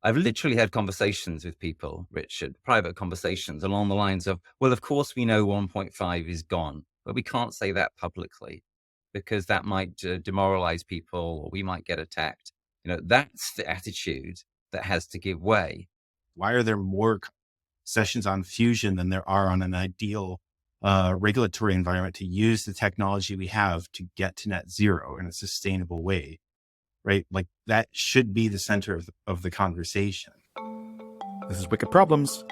I've literally had conversations with people, Richard, private conversations along the lines of, well, of course we know 1.5 is gone, but we can't say that publicly because that might demoralize people or we might get attacked. That's the attitude that has to give way. Why are there more sessions on fusion than there are on an ideal regulatory environment to use the technology we have to get to net zero in a sustainable way, right? Like that should be the center of the conversation. This is Wicked Problems.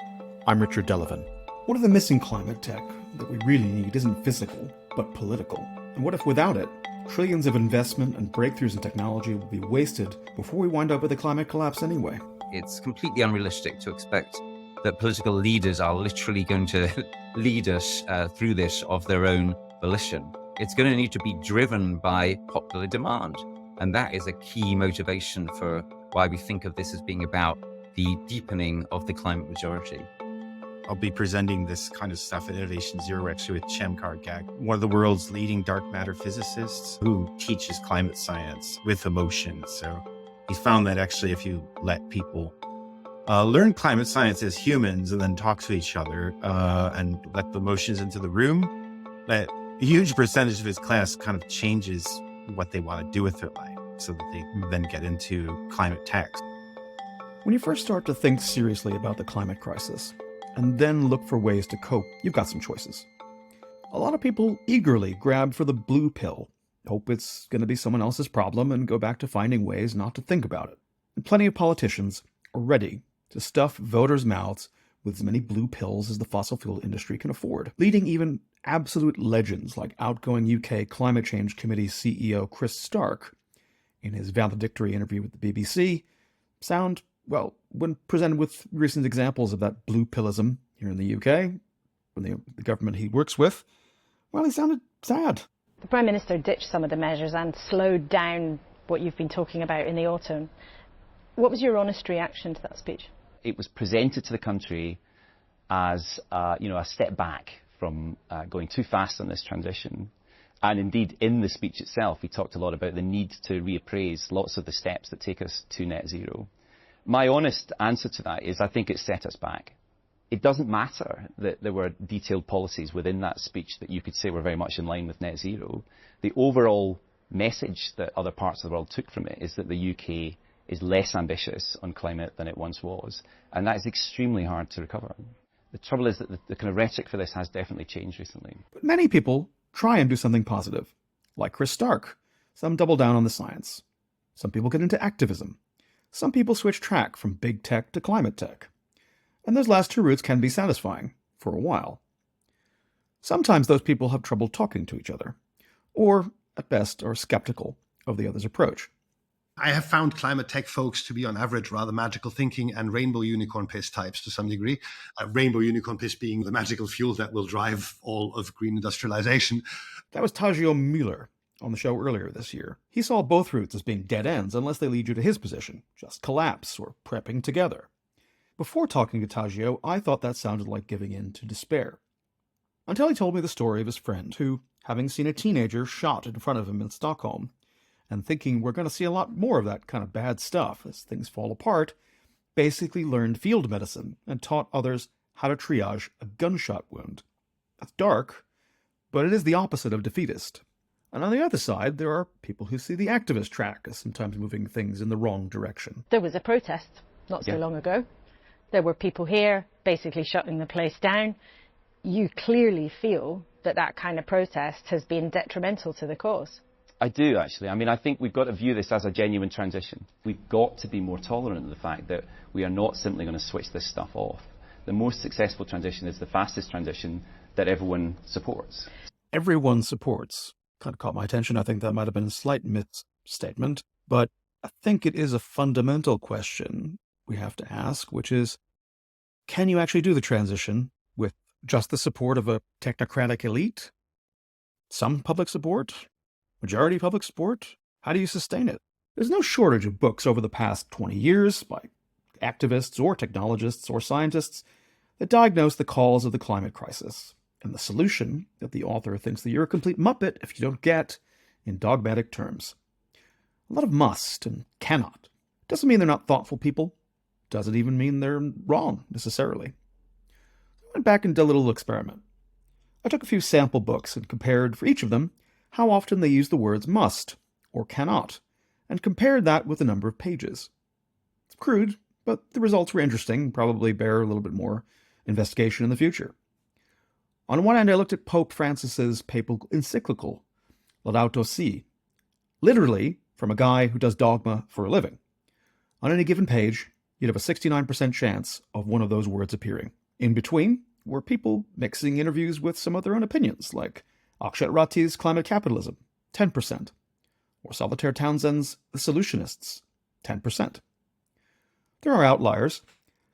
I'm Richard Delavan. What if the missing climate tech that we really need isn't physical, but political? And what if without it, trillions of investment and breakthroughs in technology will be wasted before we wind up with a climate collapse anyway? It's completely unrealistic to expect that political leaders are literally going to lead us through this of their own volition. It's going to need to be driven by popular demand. And that is a key motivation for why we think of this as being about the deepening of the climate majority. I'll be presenting this kind of stuff at Innovation Zero actually with Cem Kargak, one of the world's leading dark matter physicists who teaches climate science with emotion. So he found that actually if you let people learn climate science as humans and then talk to each other and let the emotions into the room, that a huge percentage of his class kind of changes what they want to do with their life so that they then get into climate tech. When you first start to think seriously about the climate crisis and then look for ways to cope, you've got some choices. A lot of people eagerly grab for the blue pill, hope it's going to be someone else's problem and go back to finding ways not to think about it. And plenty of politicians are ready to stuff voters' mouths with as many blue pills as the fossil fuel industry can afford, leading even absolute legends like outgoing UK Climate Change Committee CEO Chris Stark, in his valedictory interview with the BBC, sound, well, when presented with recent examples of that blue pillism here in the UK, when the government he works with, well, he sounded sad. The Prime Minister ditched some of the measures and slowed down what you've been talking about in the autumn. What was your honest reaction to that speech? It was presented to the country as a step back from going too fast on this transition. And indeed, in the speech itself, he talked a lot about the need to reappraise lots of the steps that take us to net zero. My honest answer to that is I think it set us back. It doesn't matter that there were detailed policies within that speech that you could say were very much in line with net zero. The overall message that other parts of the world took from it is that the UK is less ambitious on climate than it once was. And that is extremely hard to recover. The trouble is that the kind of rhetoric for this has definitely changed recently. But many people try and do something positive, like Chris Stark. Some double down on the science. Some people get into activism. Some people switch track from big tech to climate tech. And those last two routes can be satisfying, for a while. Sometimes those people have trouble talking to each other, or, at best, are skeptical of the other's approach. I have found climate tech folks to be, on average, rather magical thinking and rainbow unicorn piss types to some degree. Rainbow unicorn piss being the magical fuel that will drive all of green industrialization. That was Tajio Mueller on the show earlier this year. He saw both routes as being dead ends unless they lead you to his position, just collapse or prepping together. Before talking to Tajio, I thought that sounded like giving in to despair. Until he told me the story of his friend who, having seen a teenager shot in front of him in Stockholm, and thinking we're going to see a lot more of that kind of bad stuff as things fall apart, basically learned field medicine and taught others how to triage a gunshot wound. That's dark, but it is the opposite of defeatist. And on the other side, there are people who see the activist track as sometimes moving things in the wrong direction. There was a protest not so long ago. There were people here basically shutting the place down. You clearly feel that that kind of protest has been detrimental to the cause. I do, actually. I mean, I think we've got to view this as a genuine transition. We've got to be more tolerant of the fact that we are not simply going to switch this stuff off. The most successful transition is the fastest transition that everyone supports. Everyone supports. Kind of caught my attention. I think that might have been a slight misstatement, but I think it is a fundamental question we have to ask, which is, can you actually do the transition with just the support of a technocratic elite? Some public support? Majority public support? How do you sustain it? There's no shortage of books over the past 20 years by activists or technologists or scientists that diagnose the cause of the climate crisis and the solution that the author thinks that you're a complete muppet if you don't get in dogmatic terms. A lot of must and cannot. Doesn't mean they're not thoughtful people. doesn't even mean they're wrong necessarily. I went back and did a little experiment. I took a few sample books and compared for each of them how often they use the words must or cannot, and compared that with the number of pages. It's crude, but the results were interesting and probably bear a little bit more investigation in the future. On one hand, I looked at Pope Francis's papal encyclical, Laudato Si, literally from a guy who does dogma for a living. On any given page, you'd have a 69% chance of one of those words appearing. In between were people mixing interviews with some of their own opinions, like Akshat Ratti's Climate Capitalism, 10%, or Solitaire Townsend's The Solutionists, 10%. There are outliers.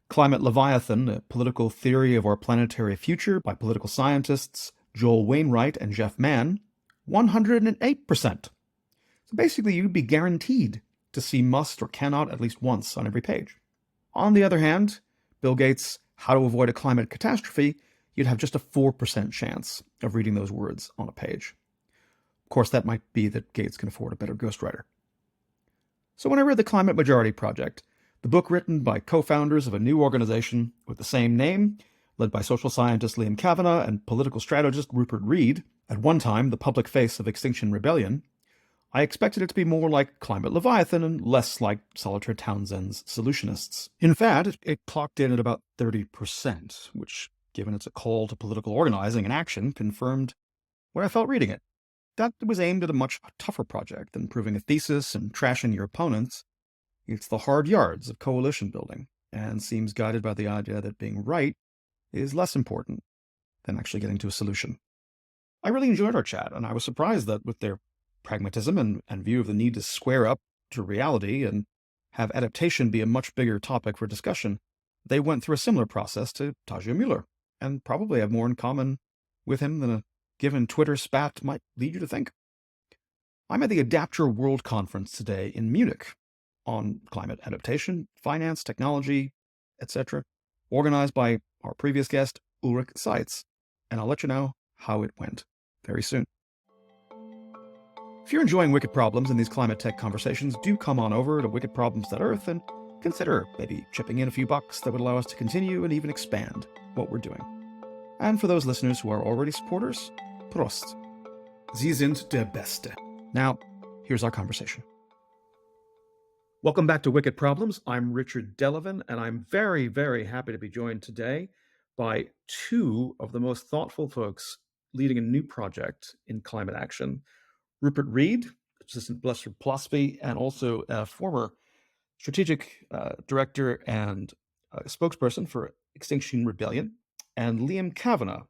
Climate Leviathan, a political theory of our planetary future by political scientists Joel Wainwright and Jeff Mann, 108%. So basically, you'd be guaranteed to see must or cannot at least once on every page. On the other hand, Bill Gates' How to Avoid a Climate Catastrophe, you'd have just a 4% chance of reading those words on a page. Of course, that might be that Gates can afford a better ghostwriter. So when I read The Climate Majority Project, the book written by co-founders of a new organization with the same name, led by social scientist Liam Kavanagh and political strategist Rupert Read, at one time the public face of Extinction Rebellion, I expected it to be more like Climate Leviathan and less like Solitaire Townsend's Solutionists. In fact, it clocked in at about 30%, which, given it's a call to political organizing and action, confirmed what I felt reading it. That it was aimed at a much tougher project than proving a thesis and trashing your opponents. It's the hard yards of coalition building, and seems guided by the idea that being right is less important than actually getting to a solution. I really enjoyed our chat, and I was surprised that with their pragmatism and view of the need to square up to reality and have adaptation be a much bigger topic for discussion, they went through a similar process to Tajio Müller, and probably have more in common with him than a given Twitter spat might lead you to think. I'm at the Adapter World Conference today in Munich on climate adaptation, finance, technology, etc., organized by our previous guest, Ulrich Seitz, and I'll let you know how it went very soon. If you're enjoying Wicked Problems and these climate tech conversations, do come on over to wickedproblems.earth and consider maybe chipping in a few bucks that would allow us to continue and even expand what we're doing. And for those listeners who are already supporters, Prost. Sie sind der Beste. Now, here's our conversation. Welcome back to Wicked Problems. I'm Richard Delavan, and I'm very, very happy to be joined today by two of the most thoughtful folks leading a new project in climate action. Rupert Read, Assistant Professor of Philosophy, and also a former strategic director and spokesperson for Extinction Rebellion, and Liam Kavanagh,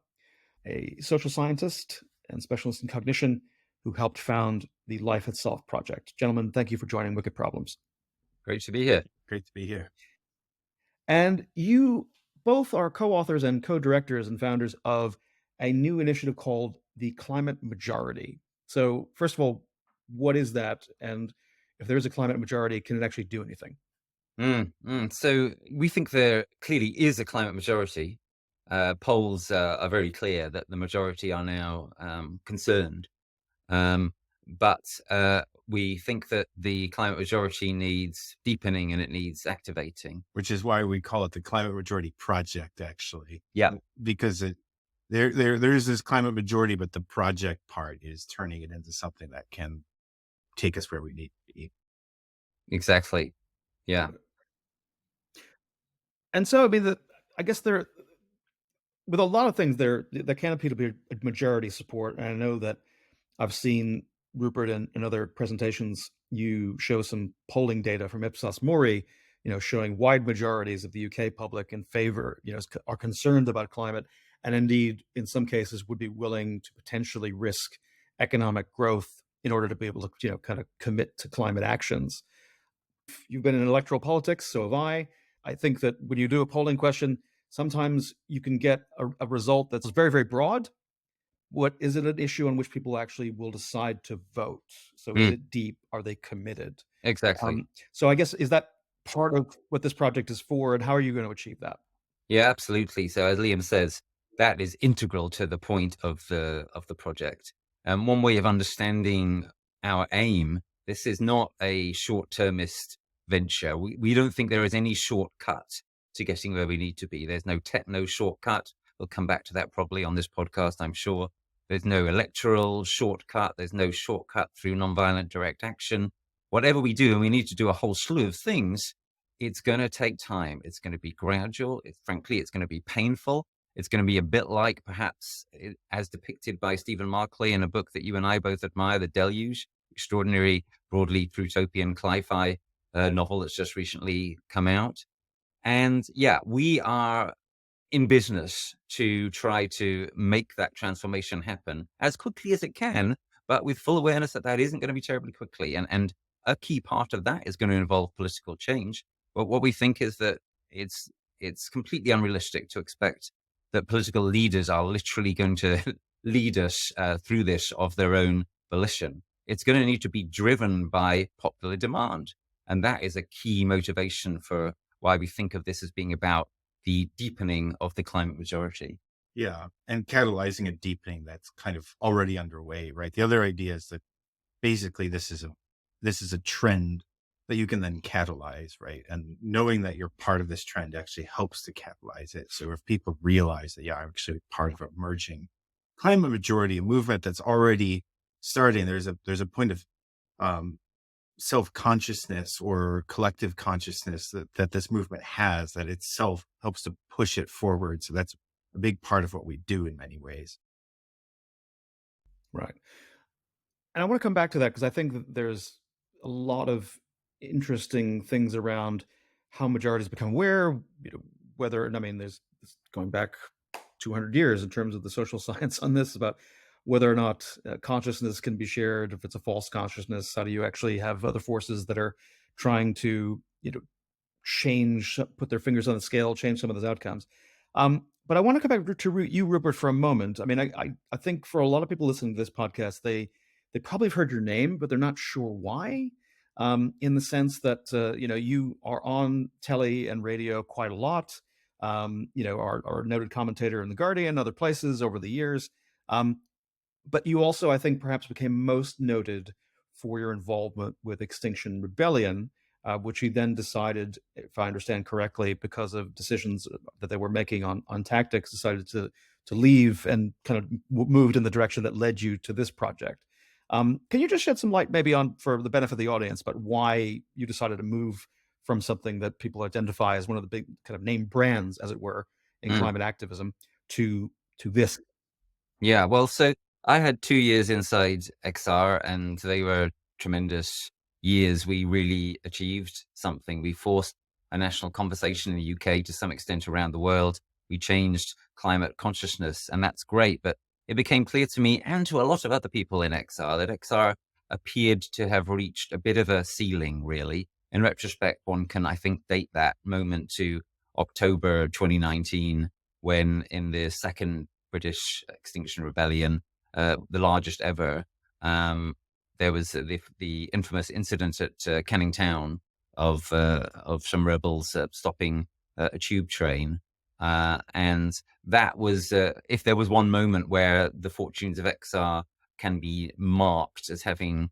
a social scientist and specialist in cognition who helped found the Life Itself Project. Gentlemen, thank you for joining Wicked Problems. Great to be here. Great to be here. And you both are co-authors and co-directors and founders of a new initiative called the Climate Majority. So first of all, what is that? And if there is a climate majority, can it actually do anything? So we think there clearly is a climate majority. Polls are very clear that the majority are now concerned. But we think that the climate majority needs deepening and it needs activating. Which is why we call it the Climate Majority Project, actually. Yeah. Because there is this climate majority, but the project part is turning it into something that can take us where we need to be. Exactly. Yeah. And so, I mean, I guess there, with a lot of things, there can appear to be a majority support. And I know that I've seen Rupert in other presentations, you show some polling data from Ipsos Mori, showing wide majorities of the UK public in favor, are concerned about climate, and indeed, in some cases, would be willing to potentially risk economic growth in order to be able to, kind of commit to climate actions. You've been in electoral politics, so have I. I think that when you do a polling question, sometimes you can get a result that's very, very broad. What is it an issue on which people actually will decide to vote? So is it deep? Are they committed? Exactly. So I guess, is that part of what this project is for, and how are you going to achieve that? Yeah, absolutely. So as Liam says, that is integral to the point of the project. One way of understanding our aim, this is not a short-termist venture. We don't think there is any shortcut to getting where we need to be. There's no techno shortcut. We'll come back to that probably on this podcast, I'm sure. There's no electoral shortcut. There's no shortcut through nonviolent direct action. Whatever we do, and we need to do a whole slew of things, it's going to take time. It's going to be gradual. Frankly, it's going to be painful. It's going to be a bit like perhaps as depicted by Stephen Markley in a book that you and I both admire, The Deluge, extraordinary, broadly utopian sci-fi novel that's just recently come out. And yeah, we are in business to try to make that transformation happen as quickly as it can, but with full awareness that that isn't going to be terribly quickly. And a key part of that is going to involve political change. But what we think is that it's completely unrealistic to expect that political leaders are literally going to lead us through this of their own volition. It's going to need to be driven by popular demand. And that is a key motivation for why we think of this as being about the deepening of the climate majority. Yeah, and catalyzing a deepening that's kind of already underway, right? The other idea is that basically this is a trend that you can then catalyze, right? And knowing that you're part of this trend actually helps to catalyze it. So if people realize that, yeah, I'm actually part of an emerging climate majority, a movement that's already starting, there's a point of self-consciousness or collective consciousness that this movement has, that itself helps to push it forward. So that's a big part of what we do in many ways. Right. And I want to come back to that because I think that there's a lot of interesting things around how majorities become aware, whether, I mean, there's going back 200 years in terms of the social science on this about whether or not consciousness can be shared, if it's a false consciousness, how do you actually have other forces that are trying to, change, put their fingers on the scale, change some of those outcomes. But I want to come back to you, Rupert, for a moment. I mean, I think for a lot of people listening to this podcast, they probably have heard your name, but they're not sure why. In the sense that you are on telly and radio quite a lot. Our noted commentator in The Guardian, other places over the years. But you also, I think, perhaps became most noted for your involvement with Extinction Rebellion, which you then decided, if I understand correctly, because of decisions that they were making on tactics, decided to leave and kind of moved in the direction that led you to this project. Can you just shed some light maybe on, for the benefit of the audience, but why you decided to move from something that people identify as one of the big kind of name brands, as it were, in climate activism to this? Yeah, well, so I had 2 years inside XR and they were tremendous years. We really achieved something. We forced a national conversation in the UK, to some extent around the world. We changed climate consciousness, and that's great. But it became clear to me and to a lot of other people in XR that XR appeared to have reached a bit of a ceiling, really. In retrospect, one can, I think, date that moment to October 2019, when in the second British Extinction Rebellion, the largest ever, there was the infamous incident at Canning Town of some rebels stopping a tube train. And that was, if there was one moment where the fortunes of XR can be marked as having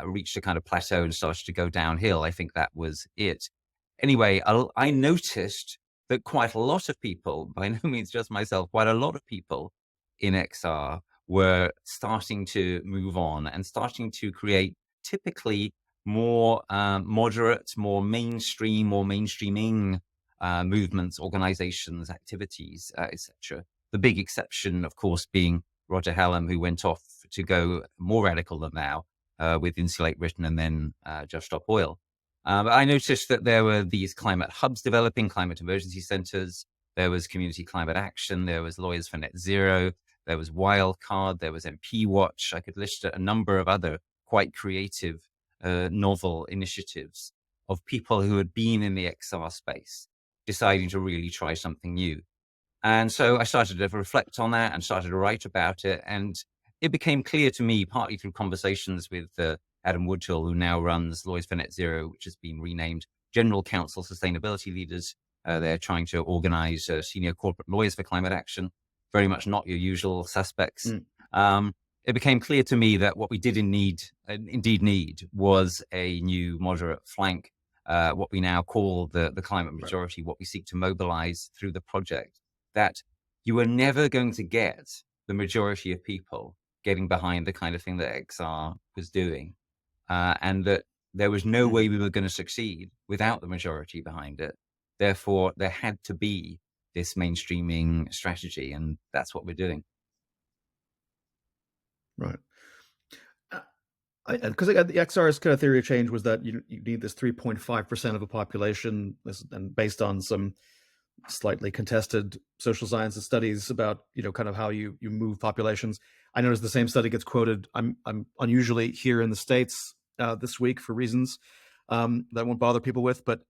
reached a kind of plateau and started to go downhill, I think that was it. Anyway, I noticed that quite a lot of people, by no means just myself, quite a lot of people in XR were starting to move on and starting to create typically more moderate, more mainstream, more mainstreaming movements, organizations, activities, etc. The big exception, of course, being Roger Hallam, who went off to go more radical than now with Insulate Britain and then Just Stop Oil. But I noticed that there were these climate hubs developing, climate emergency centers. There was community climate action. There was Lawyers for Net Zero. There was Wildcard. There was MP Watch. I could list a number of other quite creative, novel initiatives of people who had been in the XR space, deciding to really try something new. And so I started to reflect on that and started to write about it. And it became clear to me, partly through conversations with Adam Woodhull, who now runs Lawyers for Net Zero, which has been renamed General Council Sustainability Leaders. They're trying to organize senior corporate lawyers for climate action, very much not your usual suspects. It became clear to me that what we did indeed need was a new moderate flank what we now call the climate majority, what we seek to mobilize through the project, that you are never going to get the majority of people getting behind the kind of thing that XR was doing, and that there was no way we were going to succeed without the majority behind it. Therefore, there had to be this mainstreaming strategy, and that's what we're doing. Right. Because the XR's kind of theory of change was that you need this 3.5% of the population, and based on some slightly contested social sciences studies about kind of how you move populations. I noticed the same study gets quoted. I'm unusually here in the States this week for reasons that won't bother people with, but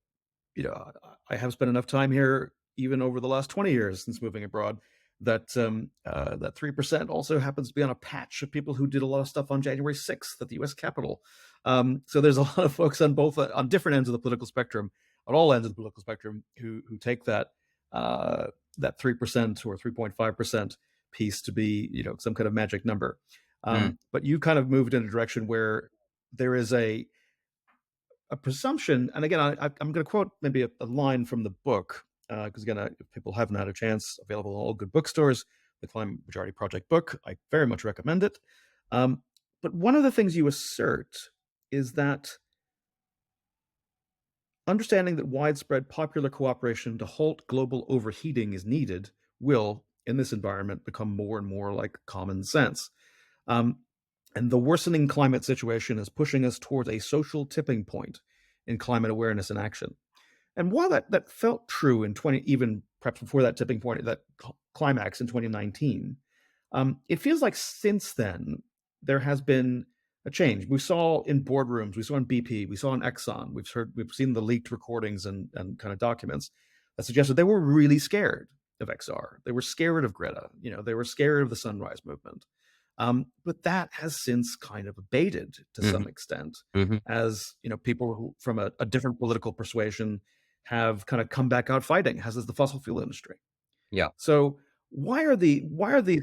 I have spent enough time here, even over the last 20 years since moving abroad, that that 3% also happens to be on a patch of people who did a lot of stuff on January 6th at the U.S. Capitol. So there's a lot of folks on different ends of the political spectrum, on all ends of the political spectrum, who take that 3% or 3.5% piece to be some kind of magic number. But you kind of moved in a direction where there is a presumption, and again, I'm going to quote maybe a line from the book, because again, if people haven't had a chance, available in all good bookstores, the Climate Majority Project book, I very much recommend it. But one of the things you assert is that understanding that widespread popular cooperation to halt global overheating is needed will, in this environment, become more and more like common sense. And the worsening climate situation is pushing us towards a social tipping point in climate awareness and action. And while that felt true in even perhaps before that tipping point, that climax in 2019, it feels like since then there has been a change. We saw in boardrooms, we saw in BP, we saw in Exxon, we've seen the leaked recordings and kind of documents that suggested they were really scared of XR. They were scared of Greta. They were scared of the Sunrise Movement. But that has since kind of abated to some extent, as people who, from a different political persuasion, have kind of come back out fighting, as is the fossil fuel industry. Yeah. So why are the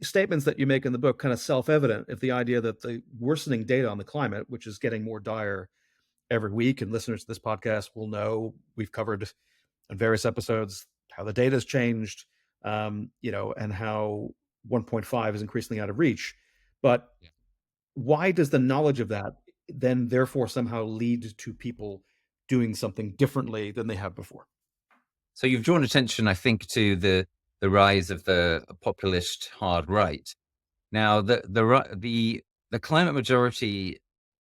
statements that you make in the book kind of self-evident if the idea that the worsening data on the climate, which is getting more dire every week, and listeners to this podcast will know we've covered in various episodes how the data has changed, and how 1.5 is increasingly out of reach. But why does the knowledge of that then therefore somehow lead to people doing something differently than they have before? So you've drawn attention, I think, to the rise of the populist hard right. Now, the climate majority,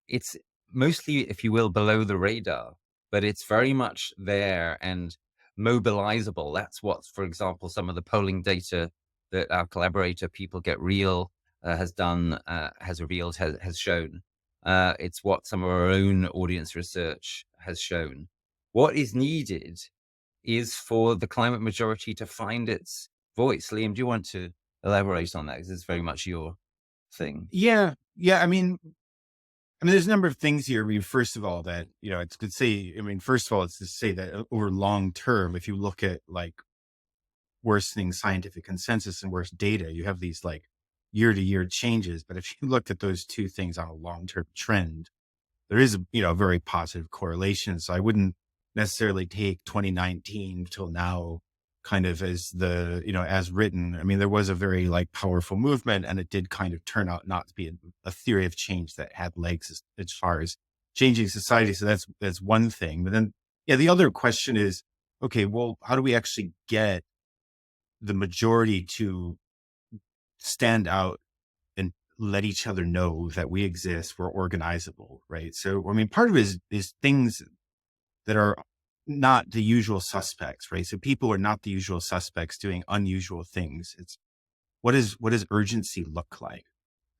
it's mostly, if you will, below the radar, but it's very much there and mobilizable. That's what, for example, some of the polling data that our collaborator People Get Real has done, has revealed, has shown. It's what some of our own audience research has shown. What is needed is for the climate majority to find its voice. Liam, do you want to elaborate on that? Because it's very much your thing. Yeah. I mean, there's a number of things here. I mean, first of all, that, it's good to say, first of all, it's to say that over long term, if you look at like worsening scientific consensus and worse data, you have these like year to year changes. But if you looked at those two things on a long-term trend, there is a very positive correlation. So I wouldn't necessarily take 2019 till now kind of as the, as written. I mean, there was a very like powerful movement, and it did kind of turn out not to be a theory of change that had legs as far as changing society. So that's one thing. But then, the other question is, okay, well, how do we actually get the majority to stand out and let each other know that we exist, we're organizable, right? So, part of it is things that are not the usual suspects, right? So people are not the usual suspects doing unusual things. It's what does urgency look like?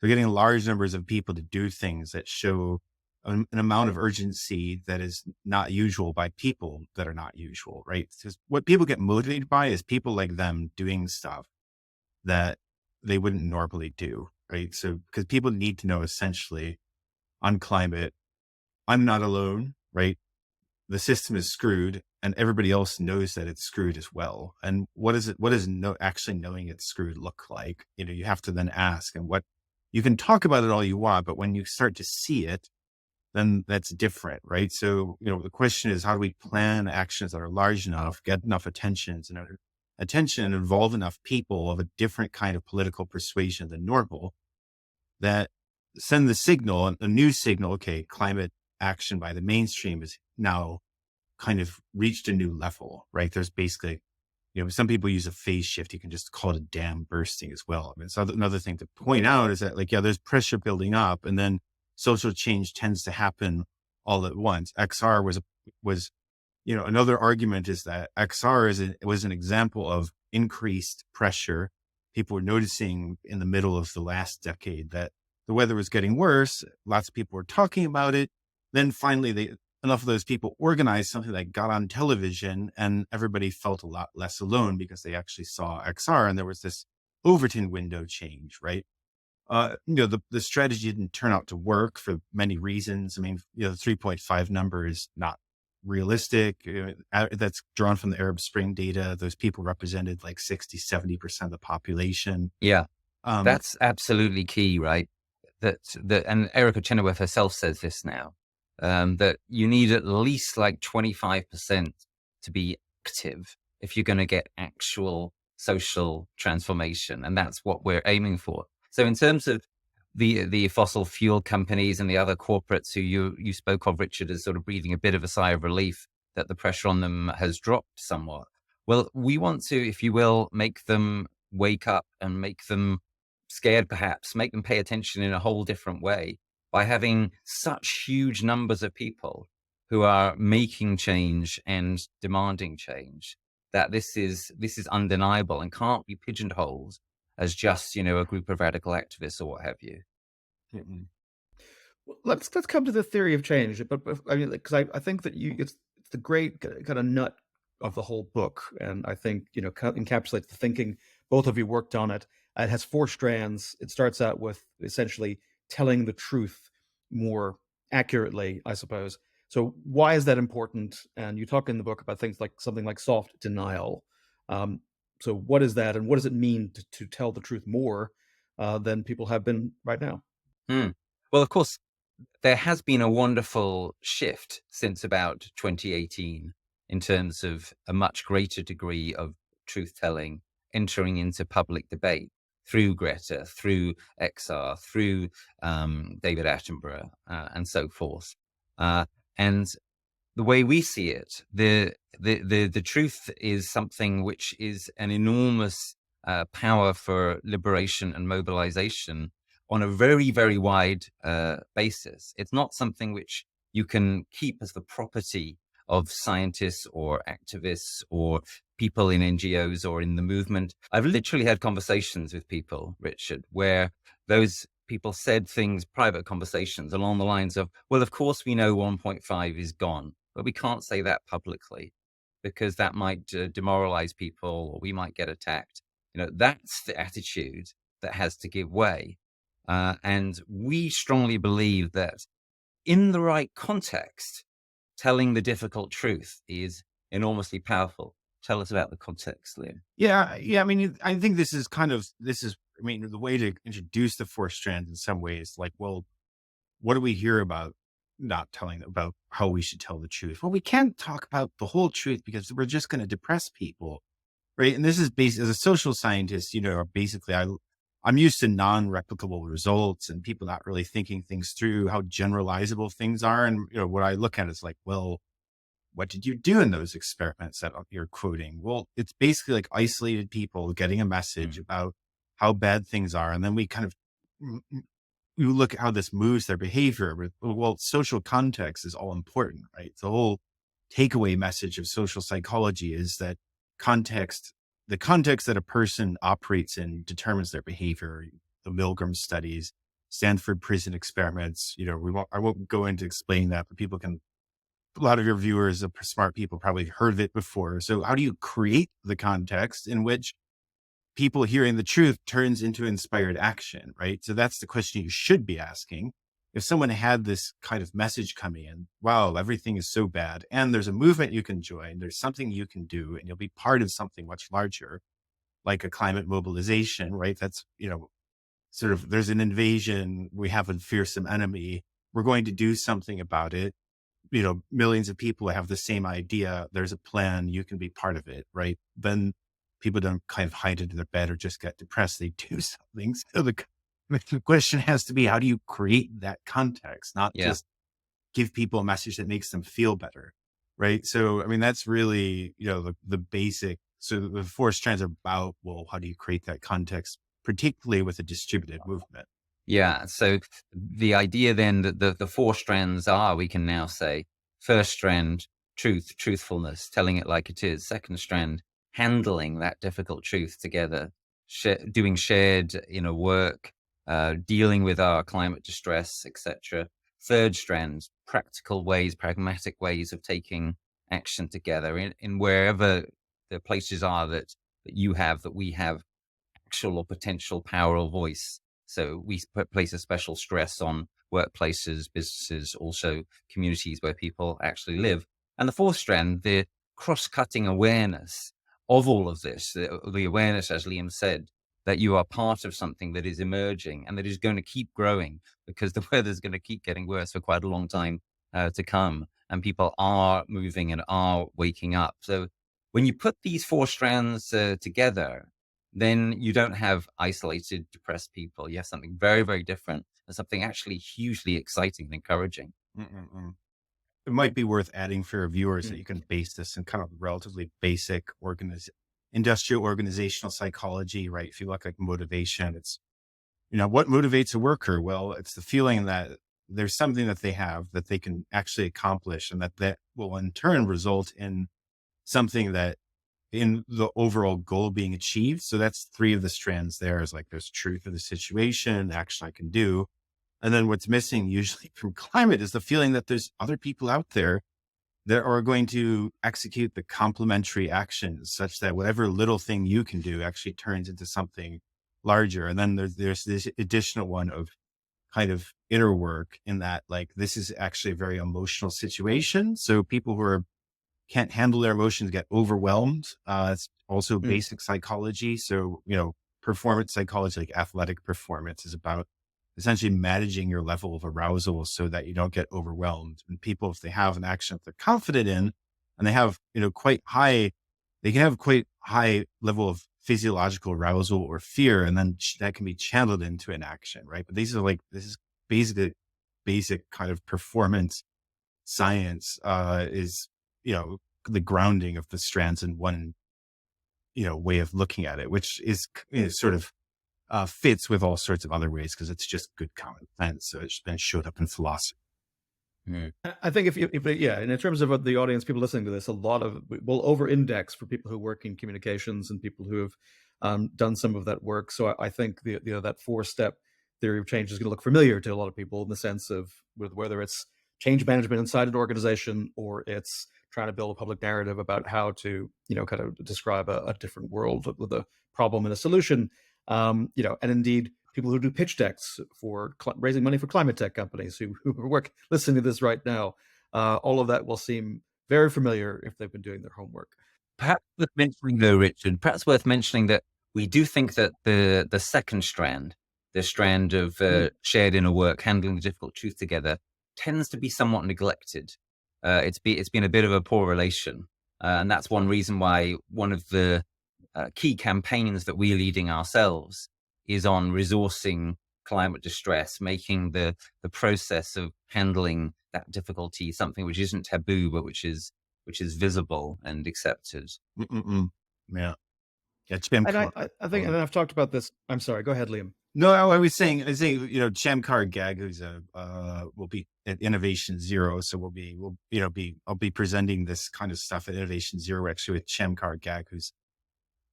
We're getting large numbers of people to do things that show an amount of urgency that is not usual by people that are not usual, right? Because what people get motivated by is people like them doing stuff that they wouldn't normally do, right? So because people need to know essentially on climate, I'm not alone, right? The system is screwed, and everybody else knows that it's screwed as well. And what does actually knowing it's screwed look like? You have to then ask, and what you can talk about it all you want, but when you start to see it, then that's different, right? So, the question is, how do we plan actions that are large enough, get enough attention and involve enough people of a different kind of political persuasion than normal that send the signal, a new signal, okay, climate action by the mainstream is now kind of reached a new level, right? There's basically, some people use a phase shift. You can just call it a dam bursting as well. I mean, so another thing to point out is that there's pressure building up, and then social change tends to happen all at once. XR was another argument is that XR was an example of increased pressure. People were noticing in the middle of the last decade that the weather was getting worse. Lots of people were talking about it. Then finally, enough of those people organized something that got on television, and everybody felt a lot less alone because they actually saw XR, and there was this Overton window change, right? The strategy didn't turn out to work for many reasons. I mean, the 3.5 number is not realistic. That's drawn from the Arab Spring data. Those people represented like 60-70% of the population. Yeah, that's absolutely key, right? And Erica Chenoweth herself says this now, that you need at least like 25% to be active if you're going to get actual social transformation. And that's what we're aiming for. So in terms of the fossil fuel companies and the other corporates who you spoke of, Richard, as sort of breathing a bit of a sigh of relief that the pressure on them has dropped somewhat. Well, we want to, if you will, make them wake up and make them scared, perhaps, make them pay attention in a whole different way by having such huge numbers of people who are making change and demanding change, that this is undeniable and can't be pigeonholed as just, a group of radical activists or what have you. Mm-hmm. Well, let's come to the theory of change, but I mean, because I think that it's the great kind of nut of the whole book, and I think encapsulates the thinking. Both of you worked on it. It has 4 strands. It starts out with essentially telling the truth more accurately, I suppose. So why is that important? And you talk in the book about things like something like soft denial. So what is that, and what does it mean to tell the truth more than people have been right now? Well, of course, there has been a wonderful shift since about 2018 in terms of a much greater degree of truth-telling entering into public debate through Greta, through XR, through David Attenborough, and so forth. And the way we see it, the truth is something which is an enormous power for liberation and mobilization on a very, very wide basis. It's not something which you can keep as the property of scientists or activists or people in NGOs or in the movement. I've literally had conversations with people, Richard, where those people said things, private conversations along the lines of, well, of course we know 1.5 is gone, but we can't say that publicly because that might demoralize people or we might get attacked. That's the attitude that has to give way. And we strongly believe that in the right context, telling the difficult truth is enormously powerful. Tell us about the context, Liam. Yeah. I mean, I think the way to introduce the 4 strands in some ways, like, well, what do we hear about not telling about how we should tell the truth? Well, we can't talk about the whole truth because we're just going to depress people. Right. And this is as a social scientist, basically I'm used to non-replicable results and people not really thinking things through, how generalizable things are. And, what I look at is like, well, what did you do in those experiments that you're quoting? Well, it's basically like isolated people getting a message about how bad things are. And then we kind of, you look at how this moves their behavior. Well, social context is all important, right? The whole takeaway message of social psychology is that the context that a person operates in determines their behavior. The Milgram studies, Stanford prison experiments, I won't go into explaining that, but a lot of your viewers, smart people, probably heard of it before. So how do you create the context in which people hearing the truth turns into inspired action, right? So that's the question you should be asking. If someone had this kind of message coming in, wow, everything is so bad, and there's a movement you can join, there's something you can do, and you'll be part of something much larger, like a climate mobilization, right? That's, sort of, there's an invasion, we have a fearsome enemy, we're going to do something about it. Millions of people have the same idea. There's a plan. You can be part of it, right? Then people don't kind of hide into their bed or just get depressed. They do something. So the question has to be, how do you create that context, not just give people a message that makes them feel better, right? So, I mean, that's really, the basic. So the 4 strands are about, well, how do you create that context, particularly with a distributed movement? Yeah. So the idea then that the 4 strands are, we can now say, first strand, truthfulness, telling it like it is. Second strand, handling that difficult truth together, doing shared, work, dealing with our climate distress, etc. Third strand, pragmatic ways of taking action together in wherever the places are that we have actual or potential power or voice. So we place a special stress on workplaces, businesses, also communities where people actually live. And the 4th strand, the cross-cutting awareness of all of this, the awareness, as Liam said, that you are part of something that is emerging and that is going to keep growing because the weather's going to keep getting worse for quite a long time to come. And people are moving and are waking up. So when you put these 4 strands together, then you don't have isolated, depressed people. You have something very, very different and something actually hugely exciting and encouraging. It might be worth adding for your viewers that you can base this in kind of relatively basic industrial organizational psychology, right? If you look like motivation, it's, what motivates a worker? Well, it's the feeling that there's something that they have that they can actually accomplish, and that will in turn result in something that in the overall goal being achieved. So that's 3 of the strands there, is like there's truth of the situation, action I can do. And then what's missing usually from climate is the feeling that there's other people out there that are going to execute the complementary actions such that whatever little thing you can do actually turns into something larger. And then there's this additional one of kind of inner work in that, like, this is actually a very emotional situation. So people who can't handle their emotions get overwhelmed. It's also basic psychology. So, performance psychology, like athletic performance, is about essentially managing your level of arousal so that you don't get overwhelmed. And people, if they have an action that they're confident in, and they have, they can have quite high level of physiological arousal or fear, and then that can be channeled into an action, right? But this is basically basic kind of performance science, is, the grounding of the strands in one, way of looking at it, which is, sort of fits with all sorts of other ways because it's just good common sense. So it's been showed up in philosophy. I think and in terms of the audience, people listening to this, a lot of will over-index for people who work in communications and people who have done some of that work. So I think that 4-step theory of change is going to look familiar to a lot of people in the sense of whether it's change management inside an organization or it's trying to build a public narrative about how to, kind of describe a different world with a problem and a solution. And indeed, people who do pitch decks for raising money for climate tech companies who work listening to this right now, all of that will seem very familiar if they've been doing their homework. Perhaps worth mentioning, though, Richard, that we do think that the second strand, the strand of shared inner work, handling the difficult truth together, tends to be somewhat neglected. It's been a bit of a poor relation. And that's one reason why one of the key campaigns that we're leading ourselves is on resourcing climate distress, making the process of handling that difficulty something which isn't taboo, but which is visible and accepted. Yeah. I think, and I've talked about this. I'm sorry. Go ahead, Liam. No, I was saying, Chem Gag, who's will be at Innovation Zero. So I'll be presenting this kind of stuff at Innovation Zero, actually, with Chem Gag, who's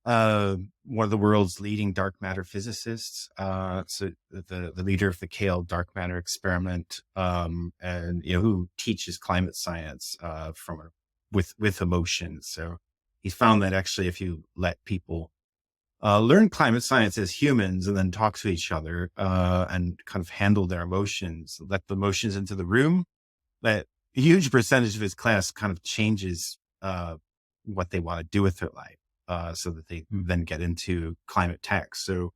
one of the world's leading dark matter physicists. So the leader of the Kale dark matter experiment, and who teaches climate science with emotion. So he found that actually, if you let people learn climate science as humans and then talk to each other and kind of handle their emotions, let the emotions into the room, that a huge percentage of his class kind of changes what they want to do with their life, so that they then get into climate tech. So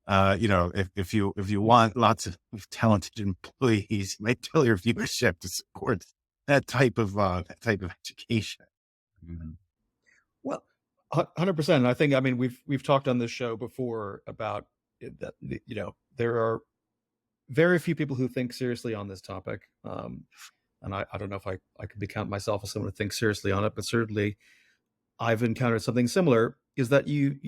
If you want lots of talented employees, you might tell your viewership to support that type of education. Mm-hmm. Well, 100%. I think, I mean, we've talked on this show before about that, there are very few people who think seriously on this topic. And I don't know if I could count myself as someone who thinks seriously on it, but certainly I've encountered something similar, is that you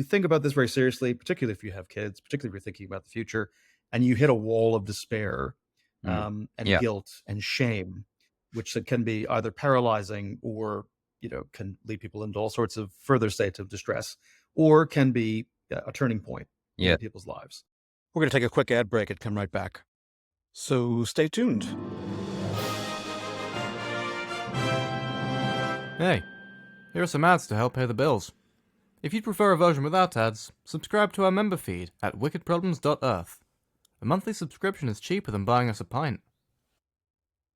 think about this very seriously, particularly if you have kids, particularly if you're thinking about the future, and you hit a wall of despair, and Yeah. guilt and shame, which can be either paralyzing or, can lead people into all sorts of further states of distress, or can be a turning point in people's lives. We're going to take a quick ad break and come right back. So stay tuned. Hey, here are some ads to help pay the bills. If you'd prefer a version without ads, subscribe to our member feed at wickedproblems.earth. A monthly subscription is cheaper than buying us a pint.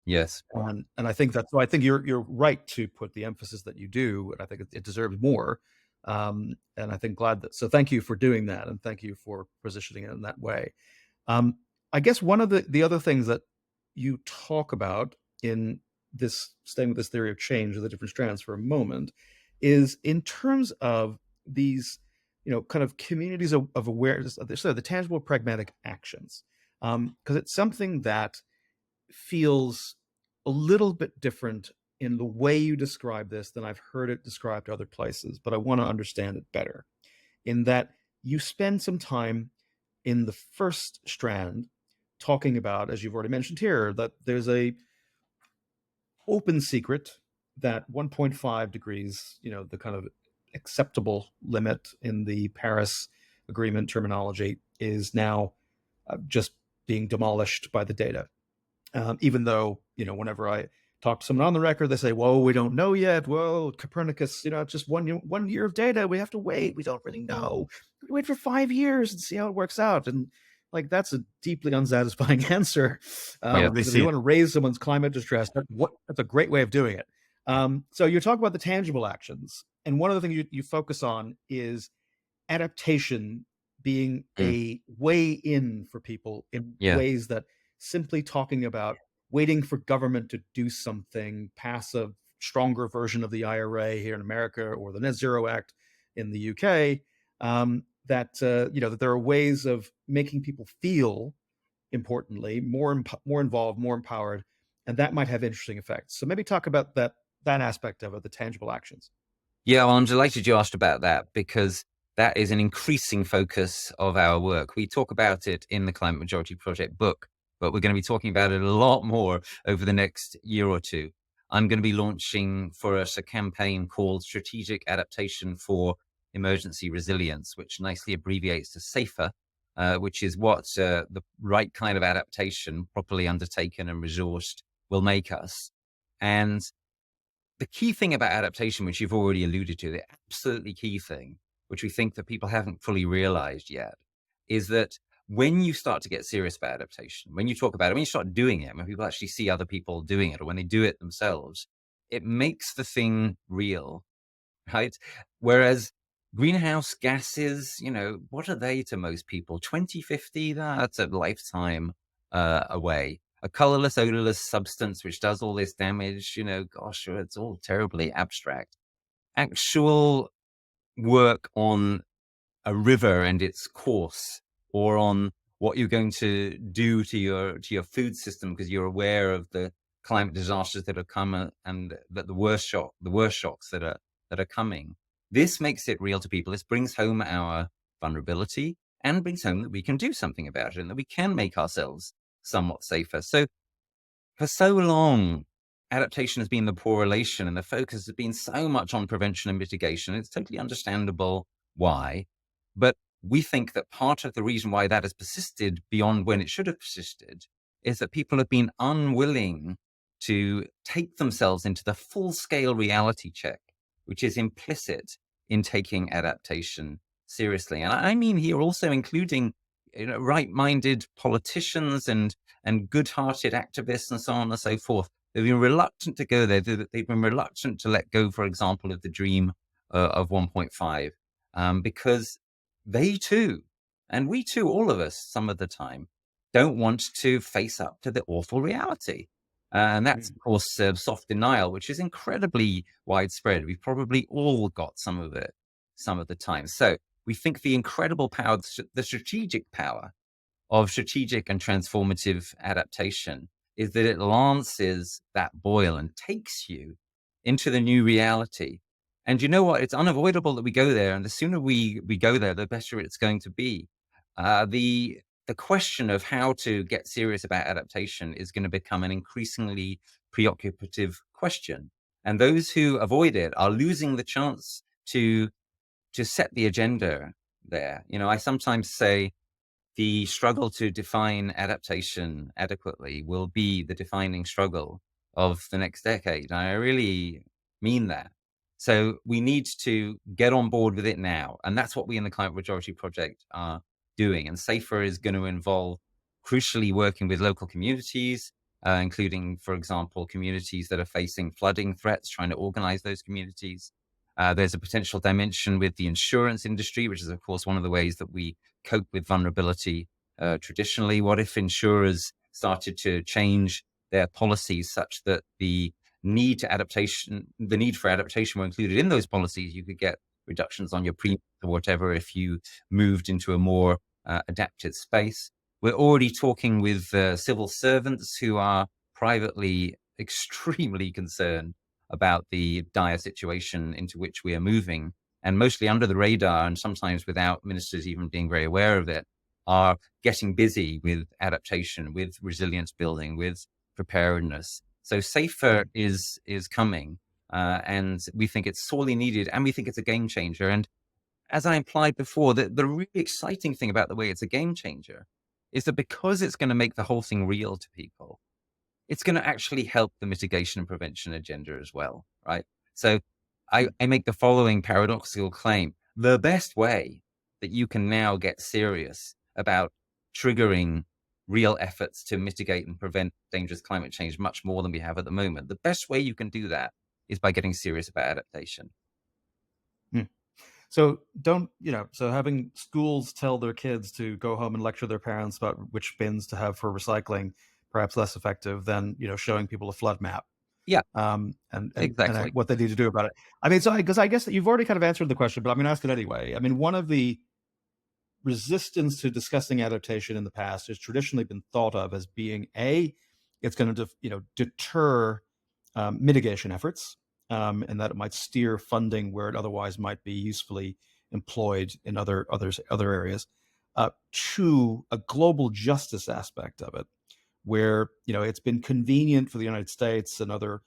Yes. And I think so I think you're right to put the emphasis that you do, and I think it deserves more. And I think so thank you for doing that, and thank you for positioning it in that way. I guess one of the other things that you talk about in this, staying with this theory of change of the different strands for a moment, is in terms of these, kind of communities of awareness, so the tangible pragmatic actions, because it's something that feels a little bit different in the way you describe this than I've heard it described other places, but I want to understand it better, in that you spend some time in the first strand talking about, as you've already mentioned here, that there's a open secret that 1.5 degrees, the kind of acceptable limit in the Paris Agreement terminology, is now just being demolished by the data. Even though, whenever I talk to someone on the record, they say, "Whoa, we don't know yet. Whoa, Copernicus, it's just 1 year of data. We have to wait. We don't really know. We wait for 5 years and see how it works out." And like, that's a deeply unsatisfying answer. If you want to raise someone's climate distress, that's a great way of doing it. So you talk about the tangible actions, and one of the things you focus on is adaptation being a way in for people in ways that simply talking about waiting for government to do something, pass a stronger version of the IRA here in America, or the Net Zero Act in the UK, that there are ways of making people feel, importantly, more involved, more empowered, and that might have interesting effects. So maybe talk about that aspect of it, the tangible actions. Yeah, well, I'm delighted you asked about that, because that is an increasing focus of our work. We talk about it in the Climate Majority Project book, but we're going to be talking about it a lot more over the next year or two. I'm going to be launching for us a campaign called Strategic Adaptation for Emergency Resilience, which nicely abbreviates to SAFER, which is what the right kind of adaptation, properly undertaken and resourced, will make us. And the key thing about adaptation, which you've already alluded to, the absolutely key thing, which we think that people haven't fully realized yet, is that when you start to get serious about adaptation, when you talk about it, when you start doing it, when people actually see other people doing it, or when they do it themselves, it makes the thing real, right? Whereas greenhouse gases, what are they to most people? 2050, that's a lifetime away. A colorless, odorless substance which does all this damage, gosh, it's all terribly abstract. Actual work on a river and its course, or on what you're going to do to your food system because you're aware of the climate disasters that are coming, and that the worst shocks that are coming. This makes it real to people. This brings home our vulnerability, and brings home that we can do something about it, and that we can make ourselves somewhat safer. So for so long, adaptation has been the poor relation, and the focus has been so much on prevention and mitigation. It's totally understandable why, but we think that part of the reason why that has persisted beyond when it should have persisted is that people have been unwilling to take themselves into the full-scale reality check, which is implicit in taking adaptation seriously. And I mean here also including right-minded politicians and good-hearted activists and so on and so forth. They've been reluctant to go there. They've been reluctant to let go, for example, of the dream of 1.5, because they too And we too, all of us, some of the time, don't want to face up to the awful reality. And that's, of course, soft denial, which is incredibly widespread. We've probably all got some of it some of the time. So we think the incredible power, the strategic power of strategic and transformative adaptation is that it lances that boil and takes you into the new reality. And you know what? It's unavoidable that we go there. And the sooner we go there, the better it's going to be. The question of how to get serious about adaptation is going to become an increasingly preoccupative question. And those who avoid it are losing the chance to set the agenda there. You know, I sometimes say the struggle to define adaptation adequately will be the defining struggle of the next decade. And I really mean that. So we need to get on board with it now. And that's what we in the Climate Majority Project are doing. And SAFER is going to involve crucially working with local communities, including, for example, communities that are facing flooding threats, trying to organize those communities. There's a potential dimension with the insurance industry, which is, of course, one of the ways that we cope with vulnerability traditionally. What if insurers started to change their policies such that the need for adaptation were included in those policies? You could get reductions on your premiums or whatever if you moved into a more adapted space. We're already talking with civil servants who are privately extremely concerned about the dire situation into which we are moving, and mostly under the radar, and sometimes without ministers even being very aware of it, are getting busy with adaptation, with resilience building, with preparedness. So SAFER is coming, and we think it's sorely needed, and we think it's a game changer. And as I implied before, the really exciting thing about the way it's a game changer is that because it's going to make the whole thing real to people, it's going to actually help the mitigation and prevention agenda as well, right? So I make the following paradoxical claim. The best way that you can now get serious about triggering real efforts to mitigate and prevent dangerous climate change much more than we have at the moment, the best way you can do that is by getting serious about adaptation. So so having schools tell their kids to go home and lecture their parents about which bins to have for recycling, perhaps less effective than, showing people a flood map. Yeah. And exactly. And what they need to do about it. I mean, because I guess that you've already kind of answered the question, but I'm going to ask it anyway. I mean, one of the resistance to discussing adaptation in the past has traditionally been thought of as being it's going to deter mitigation efforts, and that it might steer funding where it otherwise might be usefully employed in other areas. To a global justice aspect of it, where it's been convenient for the United States and other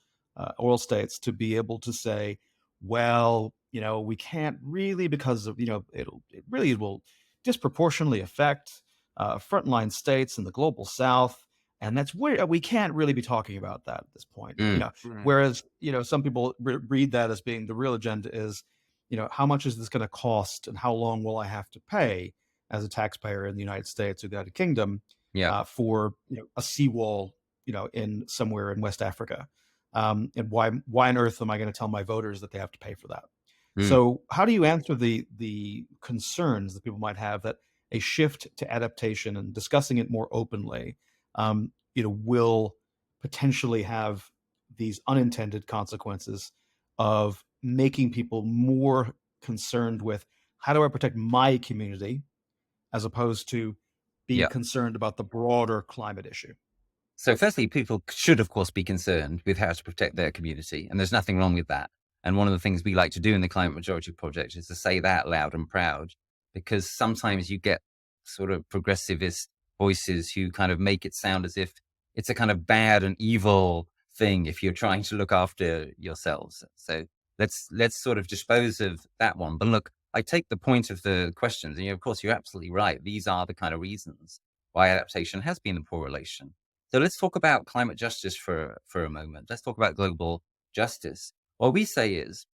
oil states to be able to say, well, we can't really, because of it really will disproportionately affect frontline states in the global South, and that's where we can't really be talking about that at this point. Whereas some people read that as being the real agenda is, how much is this going to cost, and how long will I have to pay as a taxpayer in the United States or the United Kingdom for a seawall in somewhere in West Africa, and why on earth am I going to tell my voters that they have to pay for that? So how do you answer the concerns that people might have that a shift to adaptation and discussing it more openly will potentially have these unintended consequences of making people more concerned with how do I protect my community as opposed to being concerned about the broader climate issue? So firstly, people should, of course, be concerned with how to protect their community, and there's nothing wrong with that. And one of the things we like to do in the Climate Majority Project is to say that loud and proud, because sometimes you get sort of progressivist voices who kind of make it sound as if it's a kind of bad and evil thing if you're trying to look after yourselves. So let's sort of dispose of that one. But look, I take the point of the questions, and of course, you're absolutely right. These are the kind of reasons why adaptation has been a poor relation. So let's talk about climate justice for a moment. Let's talk about global justice. What we say is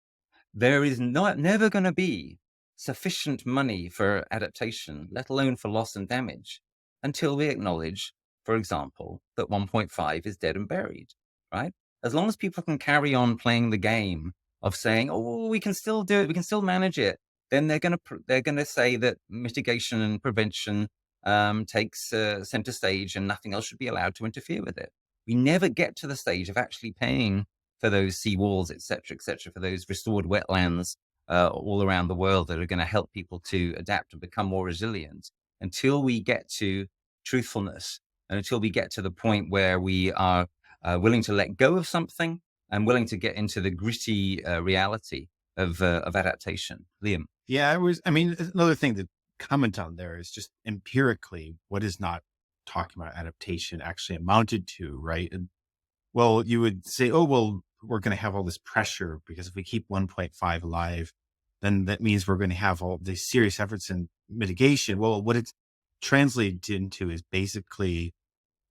there is never going to be sufficient money for adaptation, let alone for loss and damage, until we acknowledge, for example, that 1.5 is dead and buried, right? As long as people can carry on playing the game of saying, oh, we can still do it, we can still manage it, then they're gonna say that mitigation and prevention takes center stage, and nothing else should be allowed to interfere with it. We never get to the stage of actually paying for those seawalls, et cetera, for those restored wetlands all around the world that are going to help people to adapt and become more resilient, until we get to truthfulness, and until we get to the point where we are willing to let go of something and willing to get into the gritty reality of adaptation. Liam. Yeah, I mean, another thing to comment on there is just empirically, what is not talking about adaptation actually amounted to, right? And well, you would say, oh, well, we're going to have all this pressure because if we keep 1.5 alive, then that means we're going to have all these serious efforts in mitigation. Well, what it's translated into is basically